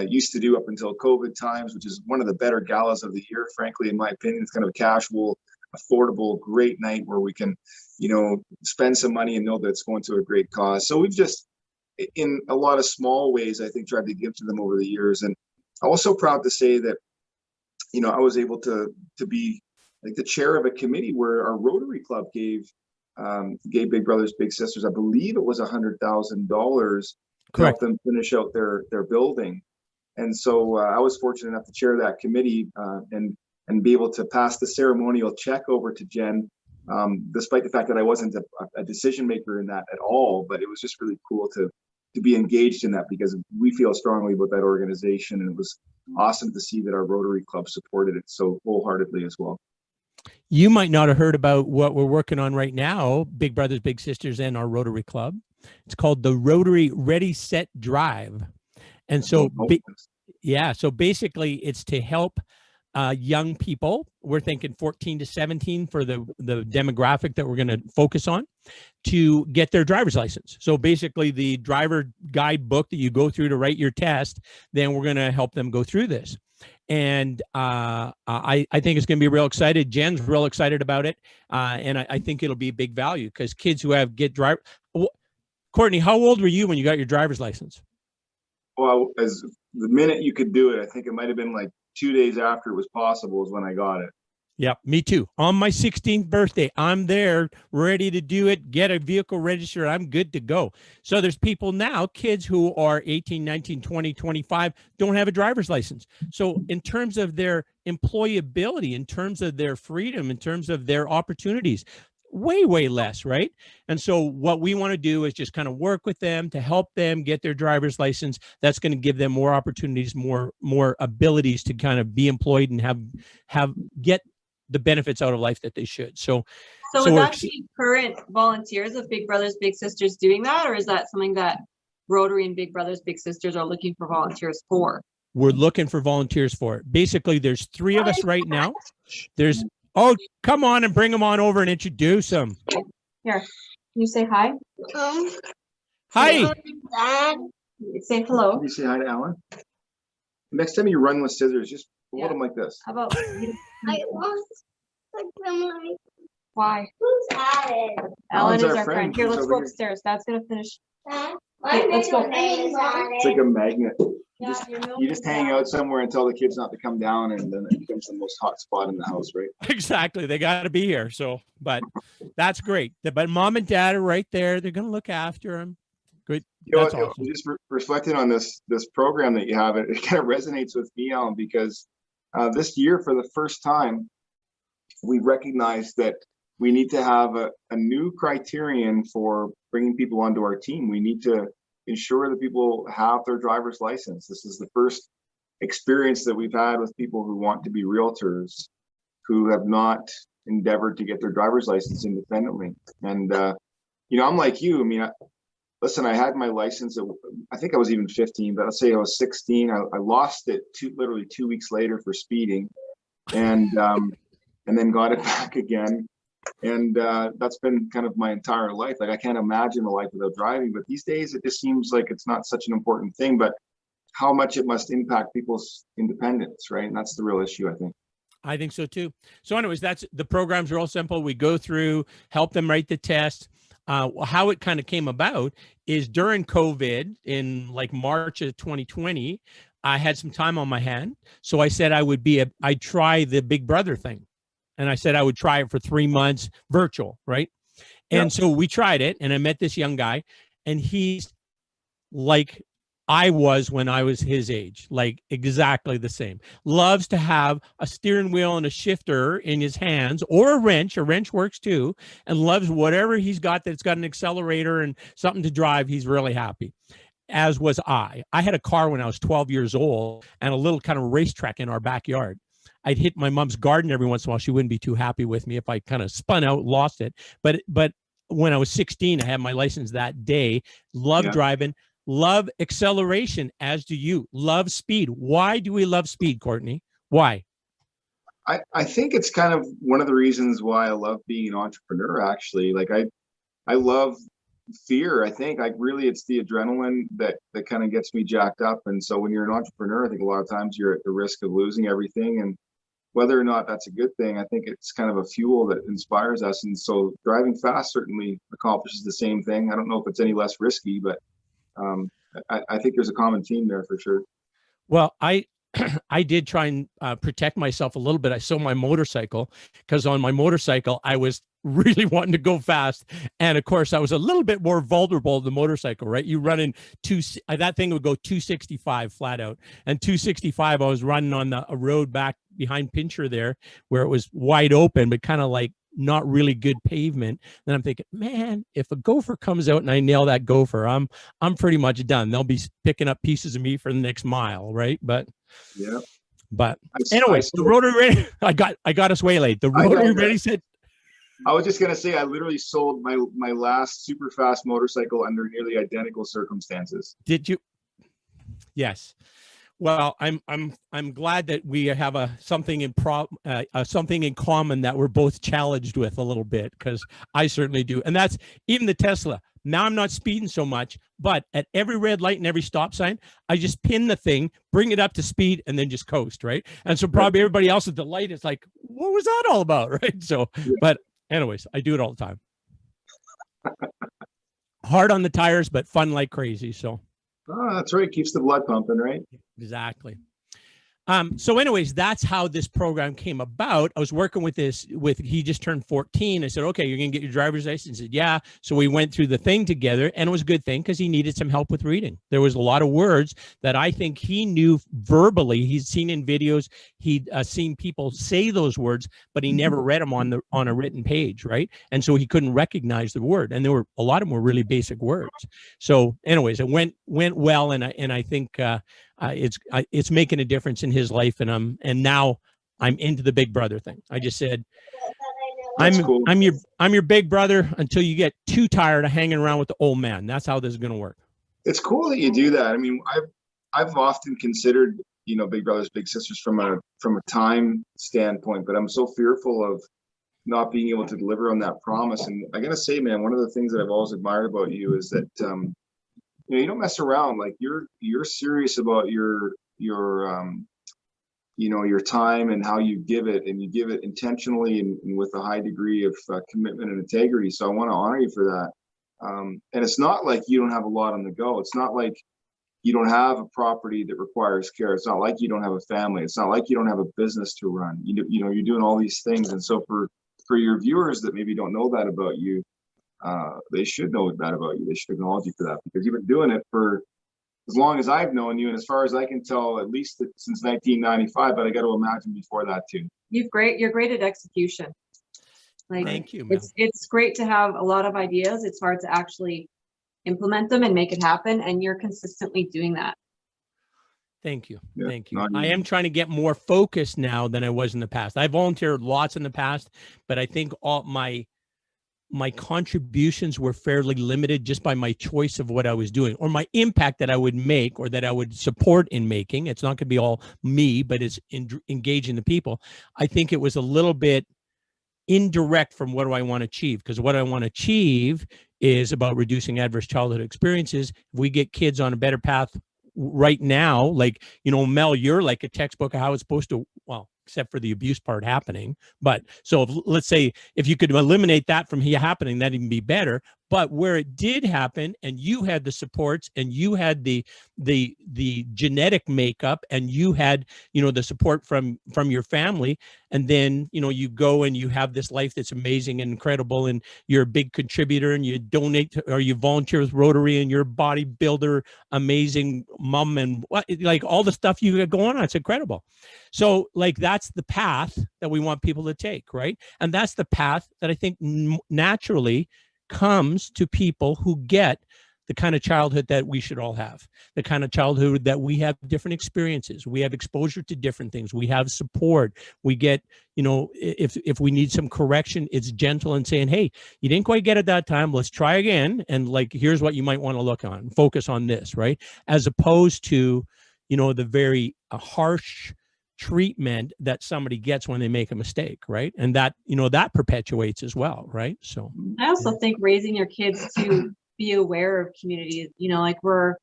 used to do up until COVID times, which is one of the better galas of the year, frankly, in my opinion. It's kind of a casual, affordable, great night where we can, spend some money and know that it's going to a great cause. So we've just, in a lot of small ways, I think, tried to give to them over the years. And I'm also proud to say that, I was able to be like the chair of a committee where our Rotary Club gave Big Brothers Big Sisters, I believe it was $100,000 to help them finish out their building. And so I was fortunate enough to chair that committee and be able to pass the ceremonial check over to Jen, despite the fact that I wasn't a decision maker in that at all. But it was just really cool to be engaged in that, because we feel strongly about that organization, and it was awesome to see that our Rotary Club supported it so wholeheartedly as well. You might not have heard about what we're working on right now, Big Brothers Big Sisters and our Rotary Club. It's called the Rotary Ready Set Drive. And so so basically it's to help young people. We're thinking 14 to 17 for the demographic that we're going to focus on, to get their driver's license. So basically the driver guidebook that you go through to write your test, then we're going to help them go through this. And I think it's going to be real excited. Jen's real excited about it. And I think it'll be a big value, because kids who Courtney, how old were you when you got your driver's license? Well, as the minute you could do it, I think it might have been like 2 days after it was possible is when I got it. Yep, me too. On my 16th birthday, I'm there ready to do it, get a vehicle registered. I'm good to go. So there's people now, kids who are 18, 19, 20, 25, don't have a driver's license. So in terms of their employability, in terms of their freedom, in terms of their opportunities, way less, right? And so what we want to do is just kind of work with them to help them get their driver's license. That's going to give them more opportunities, more abilities to kind of be employed and get the benefits out of life that they should. So would that be current volunteers of Big Brothers Big Sisters doing that, or is that something that Rotary and Big Brothers Big Sisters are looking for volunteers for? We're looking for volunteers for it. Basically, there's 3 of us right now. Oh, come on and bring them on over and introduce them. Here, can you say hi? Hi. Say hello. Can you say hi to Alan? Next time you run with scissors, just hold them like this. How about I want them like. Why? Who's Alan? Alan is our friend. Here, let's go upstairs. Dad's gonna finish. Let's go. It's like a magnet. You just hang out somewhere and tell the kids not to come down, and then it becomes the most hot spot in the house, right? Exactly. They got to be here. So, but that's great. But mom and dad are right there. They're going to look after them. Good. That's awesome. Just reflecting on this program that you have, it kind of resonates with me, Alan, because this year, for the first time, we recognized that we need to have a new criterion for bringing people onto our team. We need to ensure that people have their driver's license. This is the first experience that we've had with people who want to be realtors who have not endeavored to get their driver's license independently. And I'm like you. I mean, listen, I had my license. I think I was even 15, but let's say I was 16. I lost it literally 2 weeks later for speeding, and then got it back again. And that's been kind of my entire life. Like, I can't imagine a life without driving. But these days, it just seems like it's not such an important thing. But how much it must impact people's independence, right? And that's the real issue, I think. I think so too. So anyways, that's the programs are all simple. We go through, help them write the test. How it kind of came about is during COVID in like March of 2020, I had some time on my hand. So I said I'd try the Big Brother thing. And I said I would try it for 3 months virtual, right? And so we tried it, and I met this young guy, and he's like I was when I was his age, like exactly the same. Loves to have a steering wheel and a shifter in his hands, or a wrench. A wrench works too, and loves whatever he's got that's got an accelerator and something to drive. He's really happy, as was I. I had a car when I was 12 years old and a little kind of racetrack in our backyard. I'd hit my mom's garden every once in a while. She wouldn't be too happy with me if I kind of spun out, lost it. But when I was 16, I had my license that day. Love driving. Love acceleration, as do you. Love speed. Why do we love speed, Courtney? Why? I think it's kind of one of the reasons why I love being an entrepreneur, actually. Like, I love fear. I think like really it's the adrenaline that kind of gets me jacked up. And so when you're an entrepreneur, I think a lot of times you're at the risk of losing everything. And whether or not that's a good thing, I think it's kind of a fuel that inspires us. And so driving fast certainly accomplishes the same thing. I don't know if it's any less risky, but I think there's a common theme there for sure. Well, I did try and protect myself a little bit. I sold my motorcycle because on my motorcycle, I was really wanting to go fast. And of course, I was a little bit more vulnerable to the motorcycle, right? You run in that thing would go 265 flat out. And 265, I was running on a road back behind Pincher there where it was wide open, but kind of like not really good pavement. Then I'm thinking, man, if a gopher comes out and I nail that gopher, I'm pretty much done. They'll be picking up pieces of me for the next mile, right? But anyways, the rotary ready, I got us waylaid. The rotary ready said, I was just gonna say, I literally sold my last super fast motorcycle under nearly identical circumstances. Did you? Yes. Well, I'm glad that we have something in common that we're both challenged with a little bit, because I certainly do. And that's even the Tesla. Now I'm not speeding so much, but at every red light and every stop sign, I just pin the thing, bring it up to speed, and then just coast, right? And so probably everybody else at the light is like, what was that all about, right? So, but anyways, I do it all the time. Hard on the tires, but fun like crazy, so. Oh, that's right. Keeps the blood pumping, right? Exactly. So anyways, that's how this program came about. I was working with he just turned 14. I said, okay, you're going to get your driver's license. He said, yeah. So we went through the thing together, and it was a good thing because he needed some help with reading. There was a lot of words that I think he knew verbally. He'd seen in videos. He'd seen people say those words, but he never read them on a written page, right? And so he couldn't recognize the word. And a lot of them were really basic words. So anyways, it went well, and I think it's making a difference in his life, and now I'm into the Big Brother thing. I just said, I'm your big brother until you get too tired of hanging around with the old man. That's how this is going to work. It's cool that you do that. I mean, I've often considered, big brothers, big sisters from a time standpoint, but I'm so fearful of not being able to deliver on that promise. And I gotta say, man, one of the things that I've always admired about you is that you don't mess around. Like you're serious about your time and how you give it, and you give it intentionally and with a high degree of commitment and integrity. So I want to honor you for that. And it's not like you don't have a lot on the go. It's not like you don't have a property that requires care. It's not like you don't have a family. It's not like you don't have a business to run. You're doing all these things. And so for your viewers that maybe don't know that about you, they should know that about you. They should acknowledge you for that, because you've been doing it for as long as I've known you, and as far as I can tell, at least since 1995. But I got to imagine before that too. You're great at execution. Like, thank you. It's great to have a lot of ideas. It's hard to actually implement them and make it happen, and you're consistently doing that. Thank you. Yeah, thank you. I am trying to get more focused now than I was in the past. I volunteered lots in the past, but I think all my my contributions were fairly limited just by my choice of what I was doing, or my impact that I would make, or that I would support in making. It's not going to be all me, but it's engaging the people. I think it was a little bit indirect from what do I want to achieve, because what I want to achieve is about reducing adverse childhood experiences. If we get kids on a better path right now, like, Mel, you're like a textbook of how it's supposed to, well, except for the abuse part happening. But so let's say if you could eliminate that from happening, that'd even be better. But where it did happen, and you had the supports, and you had the genetic makeup, and you had, the support from your family, and then, you go and you have this life that's amazing and incredible, and you're a big contributor, and you donate or you volunteer with Rotary, and you're a bodybuilder, amazing mom, and like all the stuff you got going on. It's incredible. So like, that's the path that we want people to take, right? And that's the path that I think naturally comes to people who get the kind of childhood that we should all have, the kind of childhood that we have different experiences, we have exposure to different things, we have support, we get, if we need some correction, it's gentle and saying, hey, you didn't quite get it that time, let's try again, and like, here's what you might want to look on, focus on this, right? As opposed to, the very harsh treatment that somebody gets when they make a mistake, right? And that, that perpetuates as well, right? So I also think raising your kids to be aware of community, like we're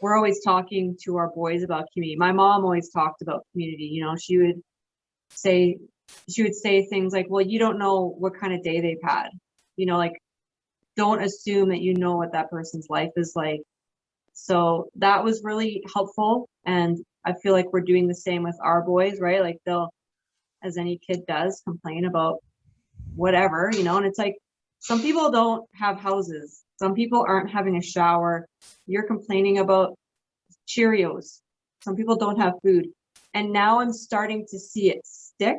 always talking to our boys about community. My mom always talked about community. She would say things like, well, you don't know what kind of day they've had, like, don't assume that you know what that person's life is like. So that was really helpful, and I feel like we're doing the same with our boys, right? Like, they'll, as any kid does, complain about whatever, and it's like, some people don't have houses, some people aren't having a shower, you're complaining about Cheerios, some people don't have food. And now I'm starting to see it stick,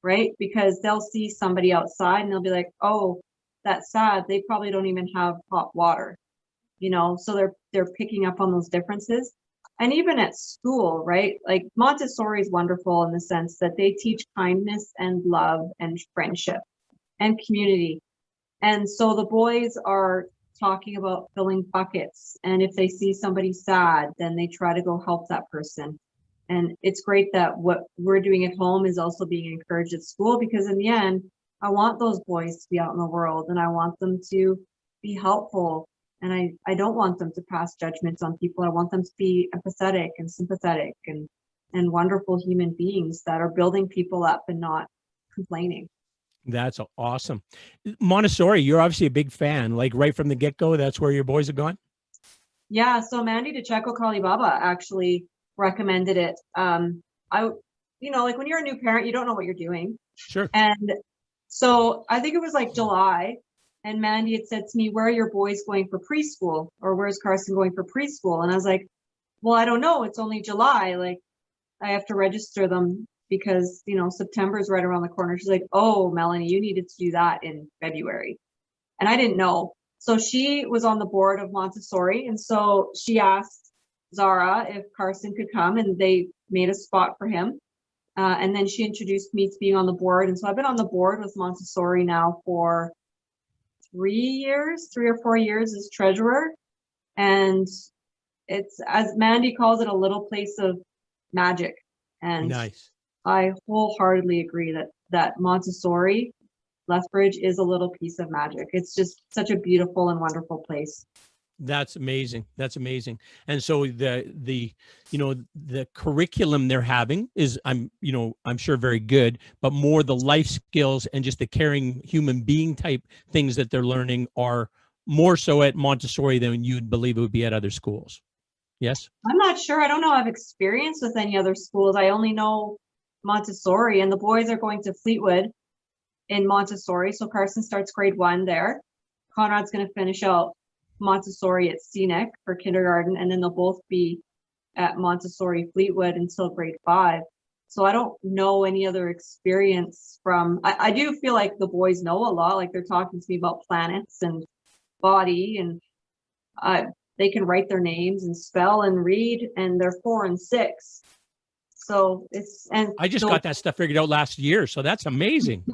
right? Because they'll see somebody outside and they'll be like, oh, that's sad, they probably don't even have hot water, so they're picking up on those differences. And even at school, right? Like, Montessori is wonderful in the sense that they teach kindness and love and friendship and community. And so the boys are talking about filling buckets. And if they see somebody sad, then they try to go help that person. And it's great that what we're doing at home is also being encouraged at school, because in the end, I want those boys to be out in the world, and I want them to be helpful. And I don't want them to pass judgments on people. I want them to be empathetic and sympathetic and wonderful human beings that are building people up and not complaining. That's awesome. Montessori, you're obviously a big fan, like right from the get-go, that's where your boys have gone? Yeah, so Mandy DeCecco Kalibaba actually recommended it. Like, when you're a new parent, you don't know what you're doing. Sure. And so I think it was like July, and Mandy had said to me, where are your boys going for preschool? Or where's Carson going for preschool? And I was like, well, I don't know. It's only July. Like, I have to register them because, September is right around the corner. She's like, oh, Melanie, you needed to do that in February. And I didn't know. So she was on the board of Montessori. And so she asked Zara if Carson could come, and they made a spot for him. And then she introduced me to being on the board. And so I've been on the board with Montessori now for 3 or 4 years as treasurer. And it's, as Mandy calls it, a little place of magic. And nice. I wholeheartedly agree that Montessori, Lethbridge, is a little piece of magic. It's just such a beautiful and wonderful place. That's amazing. That's amazing. And so the curriculum they're having is, I'm sure very good, but more the life skills and just the caring human being type things that they're learning are more so at Montessori than you'd believe it would be at other schools. Yes? I'm not sure. I don't know. I've experienced with any other schools. I only know Montessori, and the boys are going to Fleetwood in Montessori. So Carson starts grade 1 there. Conrad's going to finish out Montessori at Scenic for kindergarten, and then they'll both be at Montessori Fleetwood until grade 5. So I don't know any other experience from, I do feel like the boys know a lot, like they're talking to me about planets and body, and they can write their names and spell and read, and they're 4 and 6. So it's, and I just got that stuff figured out last year, so that's amazing.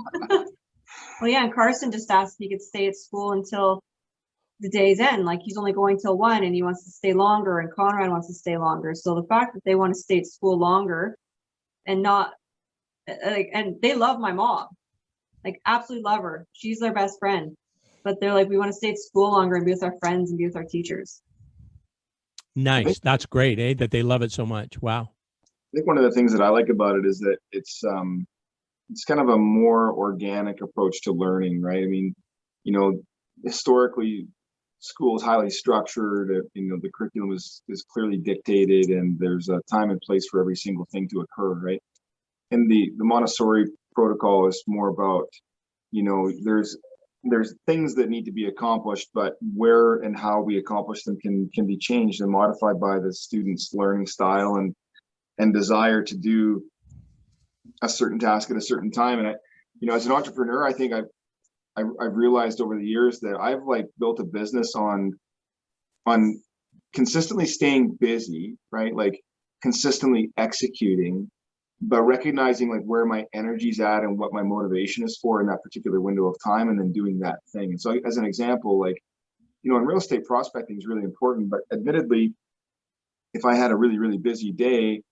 Well, yeah, and Carson just asked if he could stay at school until the day's end. Like, he's only going till 1 and he wants to stay longer, and Conrad wants to stay longer. So the fact that they want to stay at school longer and not like, and they love my mom, like absolutely love her. She's their best friend, but they're like, we want to stay at school longer and be with our friends and be with our teachers. Nice. That's great, eh? That they love it so much. Wow. I think one of the things that I like about it is that it's kind of a more organic approach to learning, right? I mean, historically, school is highly structured. The curriculum is clearly dictated, and there's a time and place for every single thing to occur, right? And the Montessori protocol is more about, there's things that need to be accomplished, but where and how we accomplish them can be changed and modified by the student's learning style and desire to do a certain task at a certain time. And as an entrepreneur, I think I've realized over the years that I've built a business on consistently staying busy, right? Like consistently executing, but recognizing where my energy's at and what my motivation is for in that particular window of time, and then doing that thing. And so as an example, in real estate, prospecting is really important, but admittedly, if I had a really, really busy day,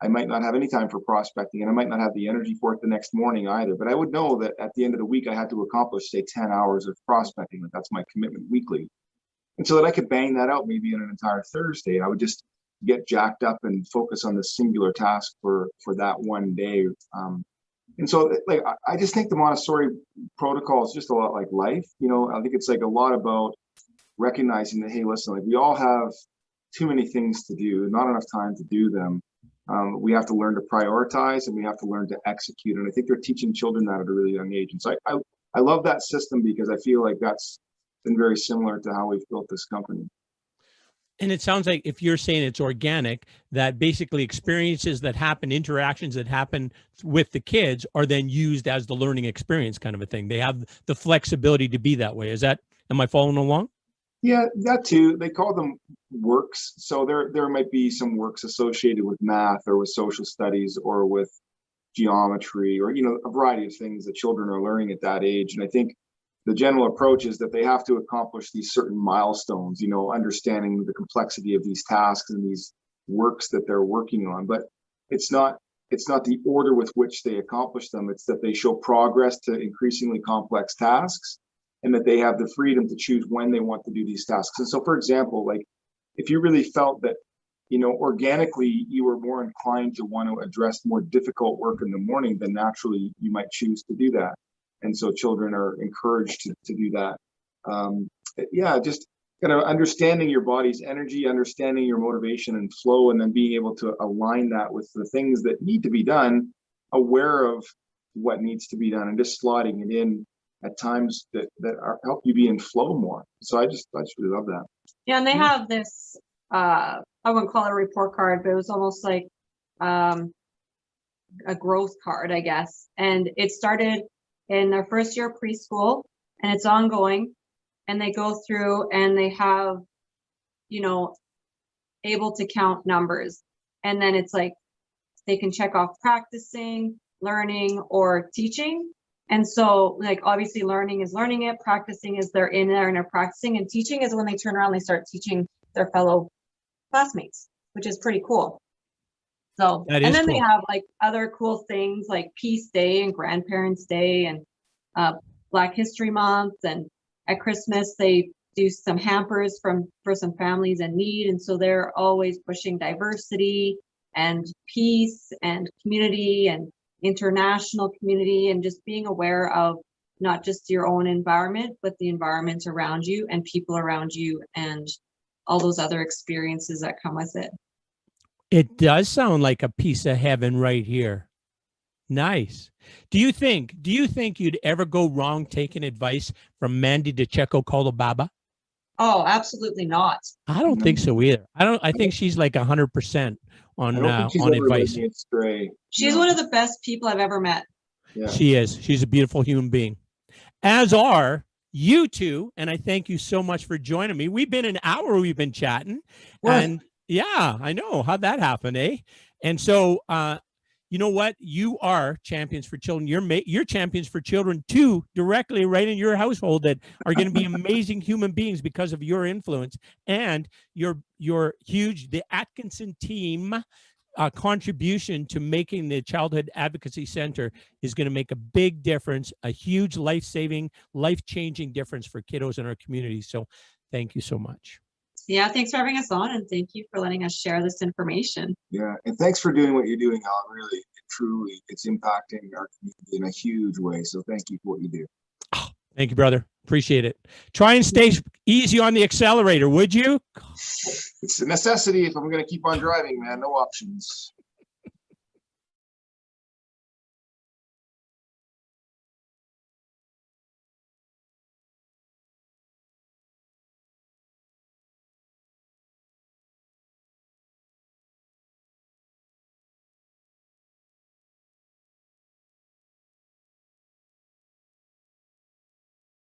I might not have any time for prospecting, and I might not have the energy for it the next morning either. But I would know that at the end of the week, I had to accomplish, say, 10 hours of prospecting. That's my commitment weekly. And so that I could bang that out maybe in an entire Thursday. I would just get jacked up and focus on the singular task for that one day. And so I just think the Montessori protocol is just a lot like life. I think it's a lot about recognizing that, hey, listen, we all have too many things to do, not enough time to do them. We have to learn to prioritize, and we have to learn to execute. And I think they're teaching children that at a really young age. And so I love that system, because I feel like that's been very similar to how we've built this company. And it sounds like, if you're saying it's organic, that basically experiences that happen, interactions that happen with the kids are then used as the learning experience kind of a thing. They have the flexibility to be that way. Am I following along? Yeah, that too. They call them works. So there might be some works associated with math or with social studies or with geometry or, a variety of things that children are learning at that age. And I think the general approach is that they have to accomplish these certain milestones, understanding the complexity of these tasks and these works that they're working on. But it's not the order with which they accomplish them. It's that they show progress to increasingly complex tasks, and that they have the freedom to choose when they want to do these tasks. And so, for example, if you really felt that, organically you were more inclined to want to address more difficult work in the morning, then naturally you might choose to do that. And so children are encouraged to do that. Just kind of understanding your body's energy, understanding your motivation and flow, and then being able to align that with the things that need to be done, aware of what needs to be done, and just slotting it in at times that help you be in flow more. So I just really love that. Yeah, and they have this, I wouldn't call it a report card, but it was almost like a growth card, I guess. And it started in their first year of preschool, and it's ongoing. And they go through and they have, able to count numbers. And then it's they can check off practicing, learning, or teaching. And so obviously learning is learning it, practicing is they're in there and they're practicing, and teaching is when they turn around, they start teaching their fellow classmates, which is pretty cool. So, and then cool. They have other cool things like Peace Day and Grandparents Day and Black History Month. And at Christmas, they do some hampers for some families in need. And so they're always pushing diversity and peace and community and international community, and just being aware of not just your own environment, but the environment around you and people around you and all those other experiences that come with it. It does sound like a piece of heaven right here. Nice. Do you think you'd ever go wrong taking advice from Mandy DeCecco-Colobaba? Oh, absolutely not. I don't think so either. I think she's 100% on advice. She's one of the best people I've ever met. Yeah. She is. She's a beautiful human being, as are you two. And I thank you so much for joining me. We've been an hour. We've been chatting. What? And yeah, I know. How'd that happen, eh? And so, you know what? You are champions for children. You're champions for children too, directly right in your household, that are going to be amazing human beings because of your influence and your huge, the Atkinson team contribution to making the Childhood Advocacy Center is going to make a big difference, a huge life-saving, life-changing difference for kiddos in our community. So thank you so much. Yeah, thanks for having us on, and thank you for letting us share this information. Yeah, and thanks for doing what you're doing, Alan. Really, truly, it's impacting our community in a huge way. So thank you for what you do. Oh, thank you, brother. Appreciate it. Try and stay easy on the accelerator, would you? It's a necessity if I'm going to keep on driving, man. No options.